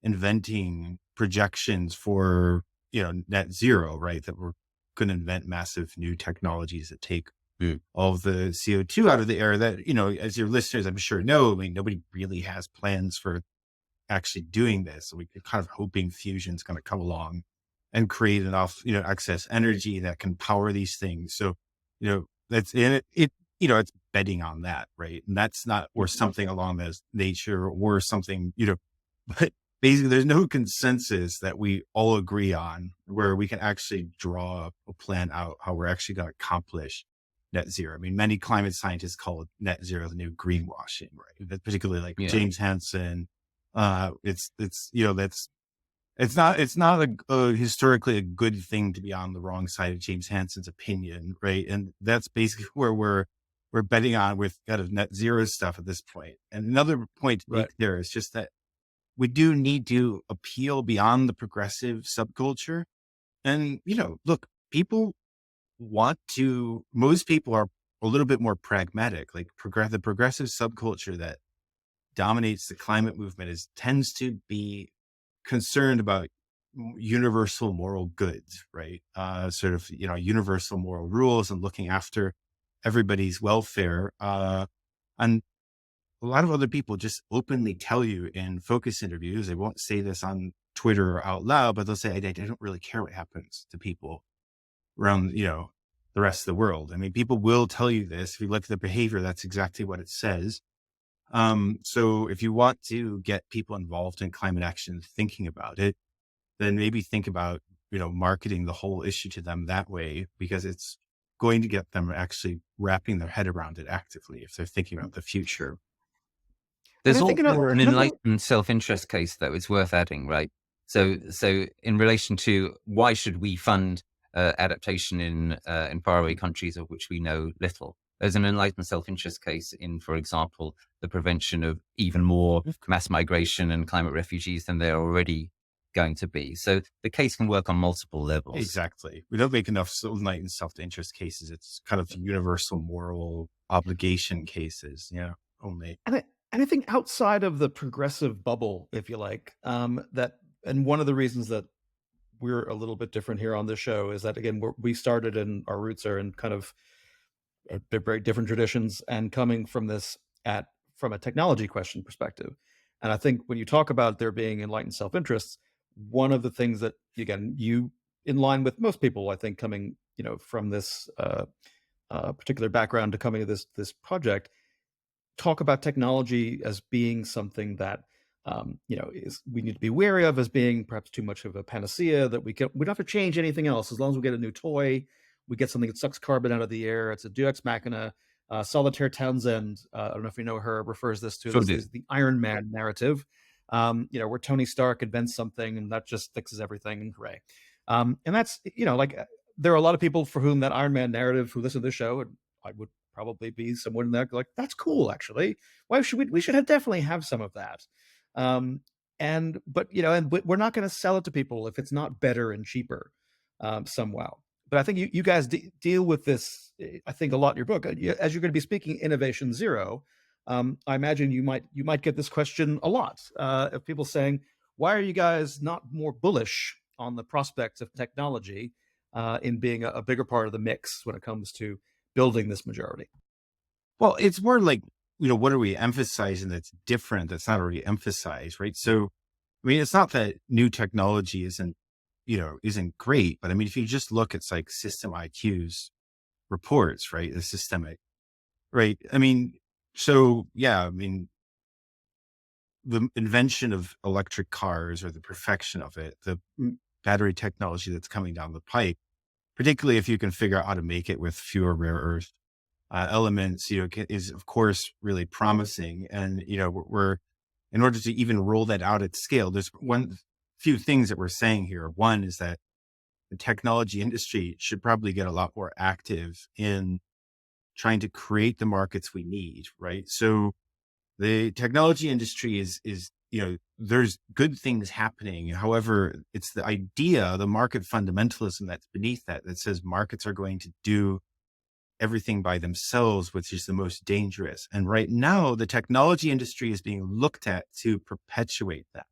inventing projections for, net zero, right? That we're going to invent massive new technologies that take all of the CO2 out of the air that, as your listeners, I'm sure know, I mean, nobody really has plans for actually doing this. So we're kind of hoping fusion's going to come along and create enough, excess energy that can power these things. So, that's in it, it's betting on that, right? And that's not, or something along this nature or something, but basically there's no consensus that we all agree on where we can actually draw a plan out how we're actually going to accomplish net zero. I mean, many climate scientists call it net zero the new greenwashing, right? But particularly like James Hansen. It's not a historically a good thing to be on the wrong side of James Hansen's opinion, right? And that's basically where we're betting on with kind of net zero stuff at this point. And another point to make there is just that we do need to appeal beyond the progressive subculture. And, look, most people are a little bit more pragmatic, like the progressive subculture that dominates the climate movement tends to be concerned about universal moral goods, right? Sort of, universal moral rules and looking after everybody's welfare. And a lot of other people just openly tell you in focus interviews, they won't say this on Twitter or out loud, but they'll say, I don't really care what happens to people around, the rest of the world. I mean, people will tell you this. If you look at the behavior, that's exactly what it says. So if you want to get people involved in climate action, thinking about it, then maybe think about, marketing the whole issue to them that way, because it's going to get them actually wrapping their head around it actively if they're thinking about the future. There's also an enlightened self-interest case, though, it's worth adding, right? So in relation to why should we fund adaptation in faraway countries of which we know little, there's an enlightened self-interest case in, for example, the prevention of even more mass migration and climate refugees than there are already going to be. So the case can work on multiple levels. Exactly. We don't make enough enlightened self-interest cases. It's kind of universal moral obligation cases, only. And I think outside of the progressive bubble, if you like, and one of the reasons that we're a little bit different here on this show is that, again, we started and our roots are in kind of very different traditions and coming from this from a technology question perspective. And I think when you talk about there being enlightened self-interests, one of the things that, again, you, in line with most people, I think, coming, from this particular background to coming to this project, talk about technology as being something that we need to be wary of as being perhaps too much of a panacea, that we don't have to change anything else as long as we get a new toy, we get something that sucks carbon out of the air. It's a deus ex machina. Solitaire Townsend, I don't know if you know her, refers this to as the Iron Man narrative. Where Tony Stark invents something and that just fixes everything, and hooray. And that's, there are a lot of people for whom that Iron Man narrative who listen to this show, and I would probably be someone that like, that's cool, actually. Why should we should definitely have some of that. But we're not going to sell it to people if it's not better and cheaper somehow. But I think you guys deal with this, I think, a lot in your book. As you're going to be speaking Innovation Zero, I imagine you might get this question a lot of people saying, why are you guys not more bullish on the prospects of technology in being a bigger part of the mix when it comes to building this majority? Well, it's more like, what are we emphasizing that's different, that's not already emphasized, right? So, I mean, it's not that new technology isn't great, but I mean, if you just look at like System IQ's reports, right, the systemic Right. I mean, so yeah, I mean, the invention of electric cars or the perfection of it, the battery technology that's coming down the pipe, particularly if you can figure out how to make it with fewer rare earth elements, is of course really promising. And, we're in order to even roll that out at scale, there's one few things that we're saying here. One is that the technology industry should probably get a lot more active in trying to create the markets we need, right? So the technology industry is, there's good things happening. However, it's the idea, the market fundamentalism that's beneath that says markets are going to do everything by themselves, which is the most dangerous. And right now, the technology industry is being looked at to perpetuate that,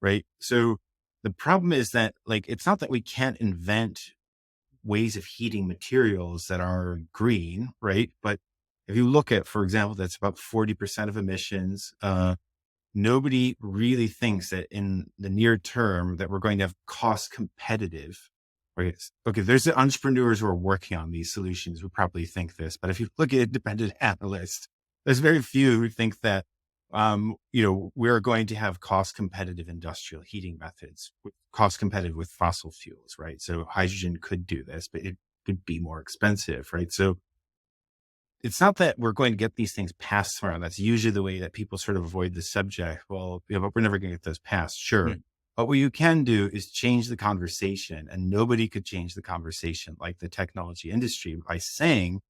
right? So the problem is that, like, it's not that we can't invent ways of heating materials that are green, right? But if you look at, for example, that's about 40% of emissions. Nobody really thinks that in the near term that we're going to have cost competitive. Right? Okay, there's the entrepreneurs who are working on these solutions who probably think this, but if you look at independent analysts, there's very few who think that we're going to have cost competitive industrial heating methods, cost competitive with fossil fuels, right? So hydrogen could do this, but it could be more expensive, right? So it's not that we're going to get these things passed around. That's usually the way that people sort of avoid the subject. Well, but we're never going to get those passed. Sure. Mm-hmm. But what you can do is change the conversation, and nobody could change the conversation like the technology industry by saying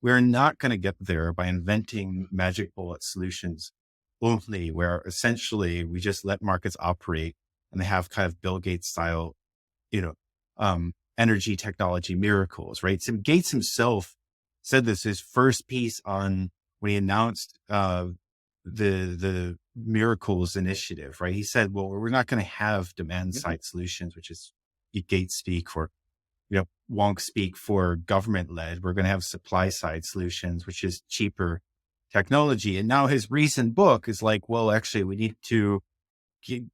we're not going to get there by inventing magic bullet solutions only, where essentially we just let markets operate and they have kind of Bill Gates style, energy technology miracles, right? So Gates himself said this, his first piece on when he announced the Miracles Initiative, right? He said, well, we're not going to have demand side solutions, which is Gates speak, or, wonk speak for government led. We're going to have supply side solutions, which is cheaper technology. And now his recent book is like, well, actually, we need to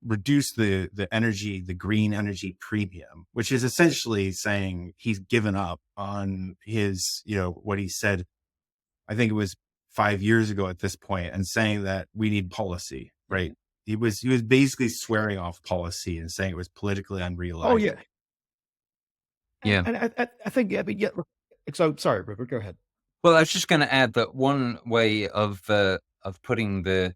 reduce the green energy premium, which is essentially saying he's given up on his, what he said, I think it was 5 years ago at this point, and saying that we need policy, right? He was basically swearing off policy and saying it was politically unrealized. Oh, yeah. Yeah. And I think, so sorry, Rupert, go ahead. Well, I was just going to add that one way of putting the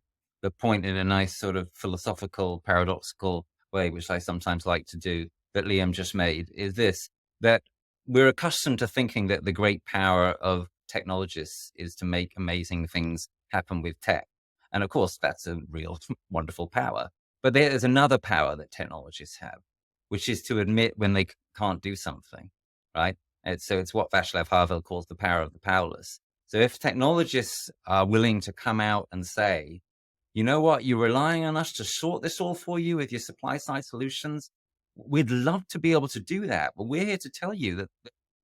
point in a nice sort of philosophical, paradoxical way, which I sometimes like to do, that Liam just made, is this: that we're accustomed to thinking that the great power of technologists is to make amazing things happen with tech. And of course, that's a real wonderful power. But there's another power that technologists have, which is to admit when they can't do something, right? So it's what Václav Havel calls the power of the powerless. So if technologists are willing to come out and say, you know what, you're relying on us to sort this all for you with your supply side solutions, we'd love to be able to do that. But we're here to tell you that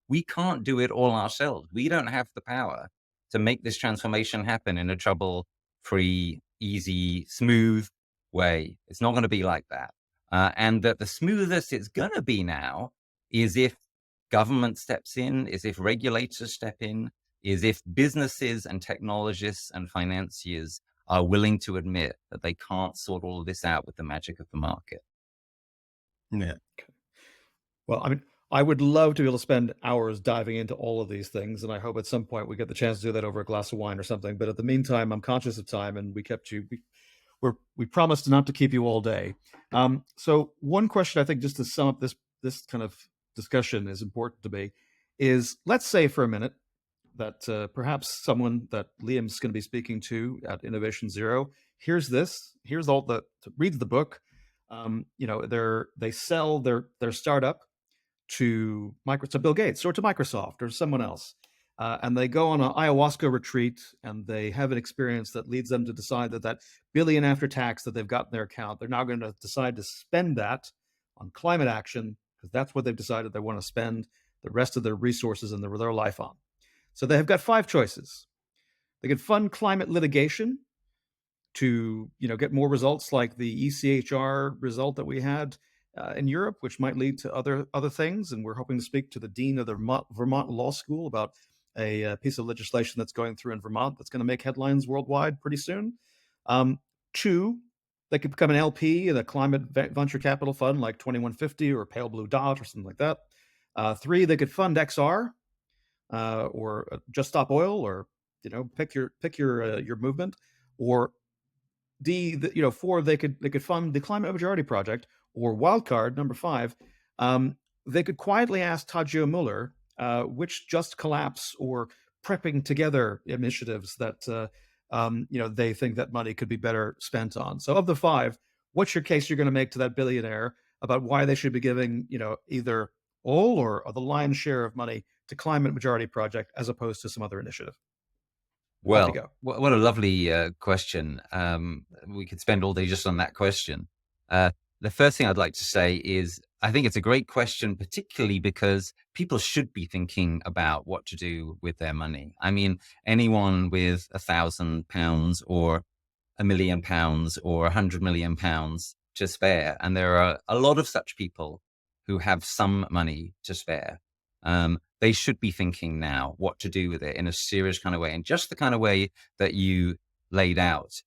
we can't do it all ourselves. We don't have the power to make this transformation happen in a trouble-free, easy, smooth way. It's not going to be like that. And that the smoothest it's going to be now is if government steps in, is if regulators step in, is if businesses and technologists and financiers are willing to admit that they can't sort all of this out with the magic of the market. Yeah. Well, I mean, I would love to be able to spend hours diving into all of these things, and I hope at some point we get the chance to do that over a glass of wine or something. But at the meantime, I'm conscious of time, and we kept you. We promised not to keep you all day. So one question I think, just to sum up this kind of discussion, is important to me, is let's say for a minute that perhaps someone that Liam's going to be speaking to at Innovation Zero hears all reads the book. They sell their startup to Bill Gates or to Microsoft or someone else. And they go on an ayahuasca retreat and they have an experience that leads them to decide that billion after tax that they've got in their account, they're now going to decide to spend that on climate action, because that's what they've decided they want to spend the rest of their resources and their life on. So they have got 5 choices. They could fund climate litigation to get more results like the ECHR result that we had in Europe, which might lead to other things. And we're hoping to speak to the dean of the Vermont Law School about a piece of legislation that's going through in Vermont that's going to make headlines worldwide pretty soon. 2, they could become an LP in a climate venture capital fund like 2150 or Pale Blue Dot or something like that. 3, they could fund XR or Just Stop Oil, or pick your movement. Or D, 4, they could fund the Climate Majority Project. Or wildcard number 5, they could quietly ask Tajio Muller which just collapse or prepping together initiatives that they think that money could be better spent on. So of the 5, what's your case you're going to make to that billionaire about why they should be giving either all or the lion's share of money to Climate Majority Project as opposed to some other initiative? Well, go. What a lovely question. We could spend all day just on that question. The first thing I'd like to say is I think it's a great question, particularly because people should be thinking about what to do with their money. I mean, anyone with £1,000 or £1 million or £100 million to spare, and there are a lot of such people who have some money to spare. They should be thinking now what to do with it in a serious kind of way, and just the kind of way that you laid out.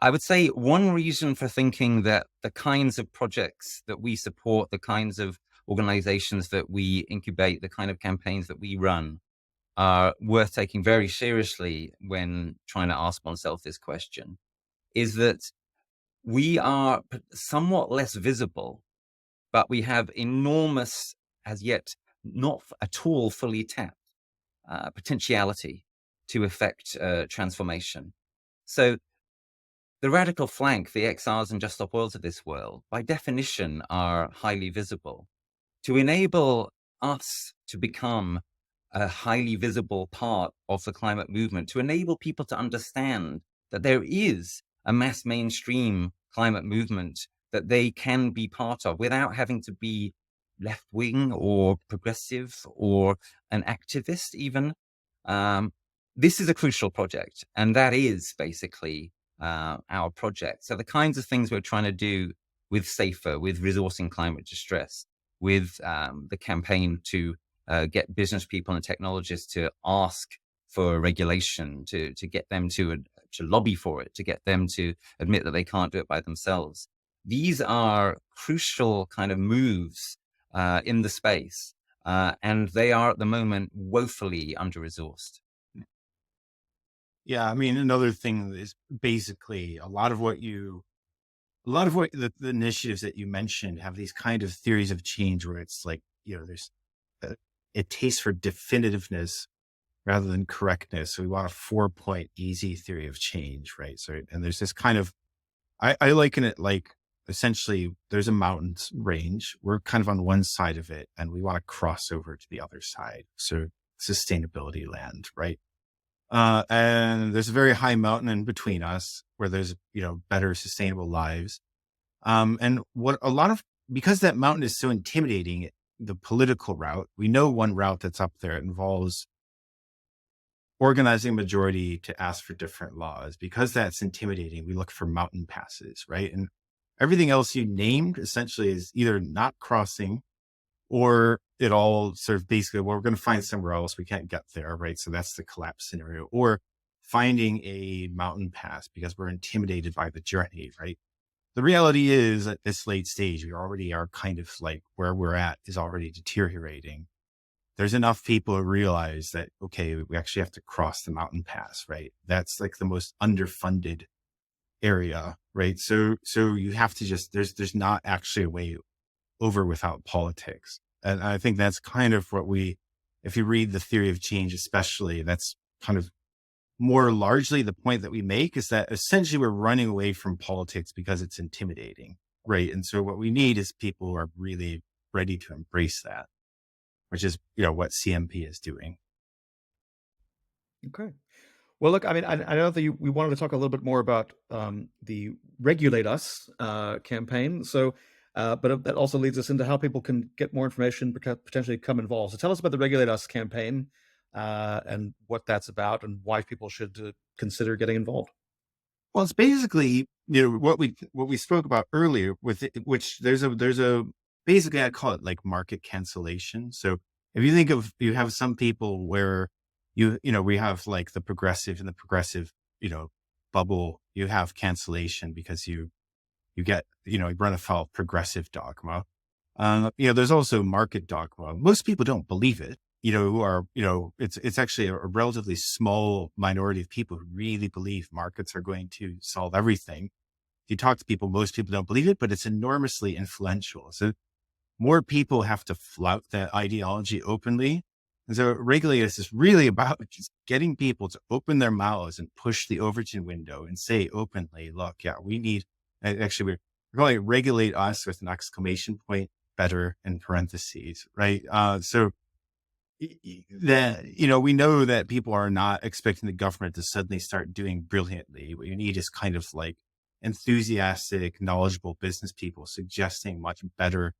I would say one reason for thinking that the kinds of projects that we support, the kinds of organizations that we incubate, the kind of campaigns that we run are worth taking very seriously when trying to ask oneself this question, is that we are somewhat less visible, but we have enormous, as yet not at all fully tapped potentiality to affect transformation. So the radical flank, the XRs and Just Stop Oils of this world, by definition, are highly visible. To enable us to become a highly visible part of the climate movement, to enable people to understand that there is a mass mainstream climate movement that they can be part of without having to be left-wing or progressive or an activist even. This is a crucial project, and that is basically our project. So the kinds of things we're trying to do with SAFER, with resourcing climate distress, with the campaign to get business people and technologists to ask for regulation, to get them to lobby for it, to get them to admit that they can't do it by themselves. These are crucial kind of moves in the space, and they are at the moment woefully under-resourced. Yeah, I mean, another thing is basically a lot of the initiatives that you mentioned have these kind of theories of change where it's like, there's a taste for definitiveness rather than correctness. So we want a 4-point easy theory of change, right? So, and there's this kind of, I liken it like essentially there's a mountain range. We're kind of on one side of it and we want to cross over to the other side. So sustainability land, right? And there's a very high mountain in between us where there's, better sustainable lives. And because that mountain is so intimidating, the political route, we know one route that's up there involves organizing a majority to ask for different laws. Because that's intimidating, we look for mountain passes, right? And everything else you named essentially is either not crossing or it all sort of basically, well, we're going to find somewhere else. We can't get there, right? So that's the collapse scenario. Or finding a mountain pass because we're intimidated by the journey, right? The reality is at this late stage, we already are kind of like where we're at is already deteriorating. There's enough people who realize that, okay, we actually have to cross the mountain pass, right? That's like the most underfunded area, right? So you have to there's not actually a way over without politics. And I think that's kind of what if you read the theory of change, especially, that's kind of more largely the point that we make is that essentially we're running away from politics because it's intimidating, right? And so what we need is people who are really ready to embrace that, which is, what CMP is doing. Okay. Well, look, I mean, I know that we wanted to talk a little bit more about the Regulate Us campaign. So, but that also leads us into how people can get more information, potentially come involved. So tell us about the Regulate Us campaign and what that's about and why people should consider getting involved. Well, it's basically, what we spoke about earlier with it, which there's a basically I call it like market cancellation. So if you think of, you have some people where, we have like the progressive and the progressive, bubble. You have cancellation because you get, you run afoul of progressive dogma. There's also market dogma. Most people don't believe it, who are, it's actually a relatively small minority of people who really believe markets are going to solve everything. If you talk to people, most people don't believe it, but it's enormously influential. So more people have to flout that ideology openly. And so regulators is really about just getting people to open their mouths and push the Overton window and say openly, look, yeah, we need, actually, we're going to regulate us with an exclamation point, better in parentheses, right? So that, we know that people are not expecting the government to suddenly start doing brilliantly. What you need is kind of like enthusiastic, knowledgeable business people suggesting much better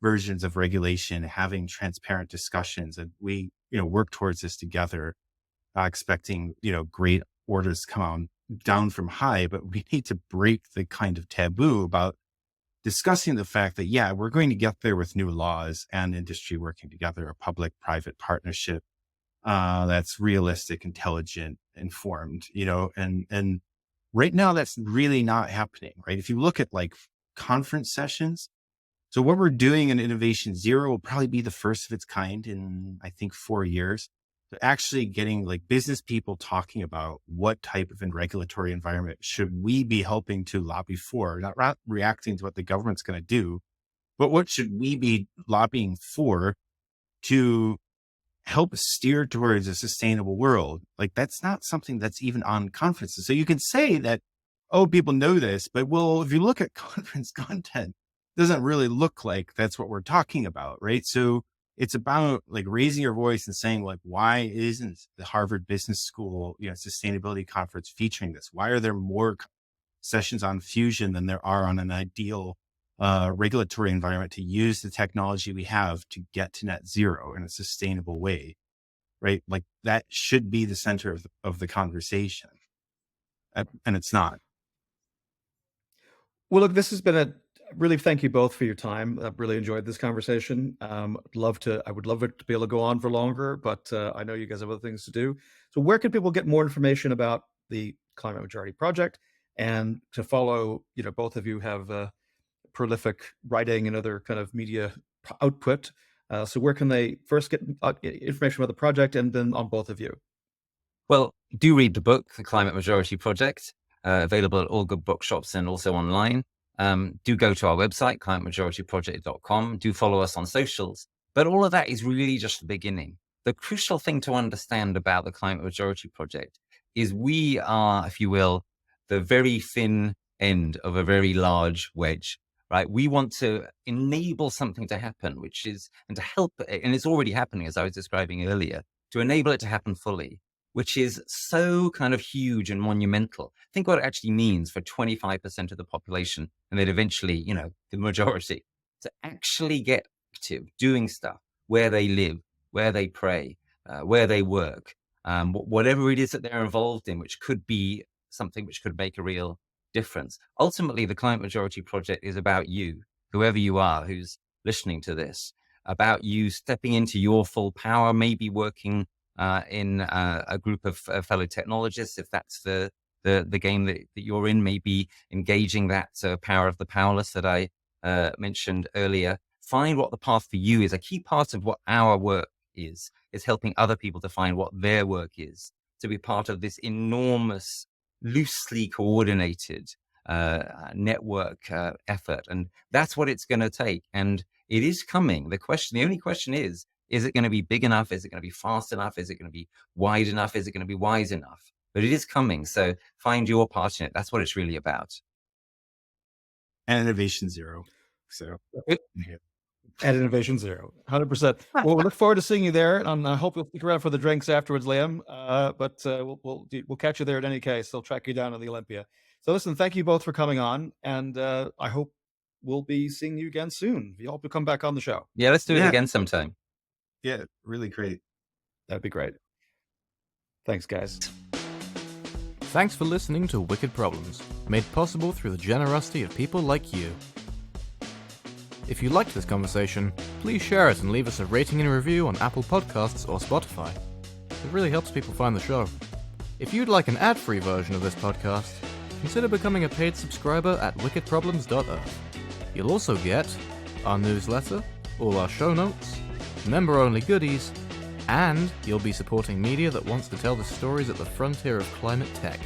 versions of regulation, having transparent discussions. And we, work towards this together, expecting, great orders to come on down from high, but we need to break the kind of taboo about discussing the fact that, yeah, we're going to get there with new laws and industry working together, a public-private partnership that's realistic, intelligent, informed, and right now that's really not happening, right? If you look at like conference sessions, so what we're doing in Innovation Zero will probably be the first of its kind in, I think, 4 years. So actually getting like business people talking about what type of regulatory environment should we be helping to lobby for, not reacting to what the government's going to do, but what should we be lobbying for to help steer towards a sustainable world. Like that's not something that's even on conferences. So you can say that, oh, people know this, but well, if you look at conference content, it doesn't really look like that's what we're talking about, right? So it's about like raising your voice and saying like, why isn't the Harvard Business School, sustainability conference featuring this? Why are there more sessions on fusion than there are on an ideal regulatory environment to use the technology we have to get to net zero in a sustainable way, right? Like that should be the center of the conversation. And it's not. Well, look, this has been really thank you both for your time. I've really enjoyed this conversation. I would love it to be able to go on for longer, but I know you guys have other things to do. So where can people get more information about the Climate Majority Project and to follow, both of you have prolific writing and other kind of media output. So where can they first get information about the project and then on both of you? Well, do read the book, The Climate Majority Project, available at all good bookshops and also online. Do go to our website, climatemajorityproject.com. Do follow us on socials. But all of that is really just the beginning. The crucial thing to understand about the Climate Majority Project is we are, if you will, the very thin end of a very large wedge. Right. We want to enable something to happen, and to help, and it's already happening, as I was describing earlier, to enable it to happen fully, which is so kind of huge and monumental. Think what it actually means for 25% of the population, and then eventually, the majority, to actually get active, doing stuff where they live, where they pray, where they work, whatever it is that they're involved in, which could be something which could make a real difference. Ultimately, the Climate Majority Project is about you, whoever you are, who's listening to this, about you stepping into your full power, maybe working in a group of fellow technologists, if that's the game that you're in, maybe engaging that power of the powerless that I mentioned earlier. Find what the path for you is. A key part of what our work is helping other people to find what their work is, to be part of this enormous, loosely coordinated network effort. And that's what it's going to take. And it is coming. The only question is it going to be big enough? Is it going to be fast enough? Is it going to be wide enough? Is it going to be wise enough? But it is coming. So find your part in it. That's what it's really about. And Innovation Zero. So At Innovation Zero, 100%. Well, we look forward to seeing you there, and I hope you'll stick around for the drinks afterwards, Liam. But we'll catch you there in any case. They'll track you down to the Olympia. So listen, thank you both for coming on, and I hope we'll be seeing you again soon. You hope to come back on the show. Yeah, let's do it again sometime. Yeah, really great. That'd be great. Thanks, guys. Thanks for listening to Wicked Problems, made possible through the generosity of people like you. If you liked this conversation, please share it and leave us a rating and review on Apple Podcasts or Spotify. It really helps people find the show. If you'd like an ad-free version of this podcast, consider becoming a paid subscriber at wickedproblems.earth. You'll also get our newsletter, all our show notes, member-only goodies, and you'll be supporting media that wants to tell the stories at the frontier of climate tech,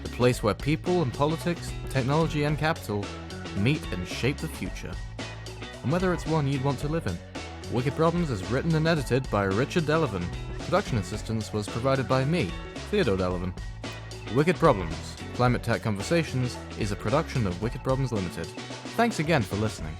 the place where people and politics, technology and capital meet and shape the future. And whether it's one you'd want to live in. Wicked Problems is written and edited by Richard Delavan. Production assistance was provided by me, Theodore Delavan. Wicked Problems, Climate Tech Conversations is a production of Wicked Problems Limited. Thanks again for listening.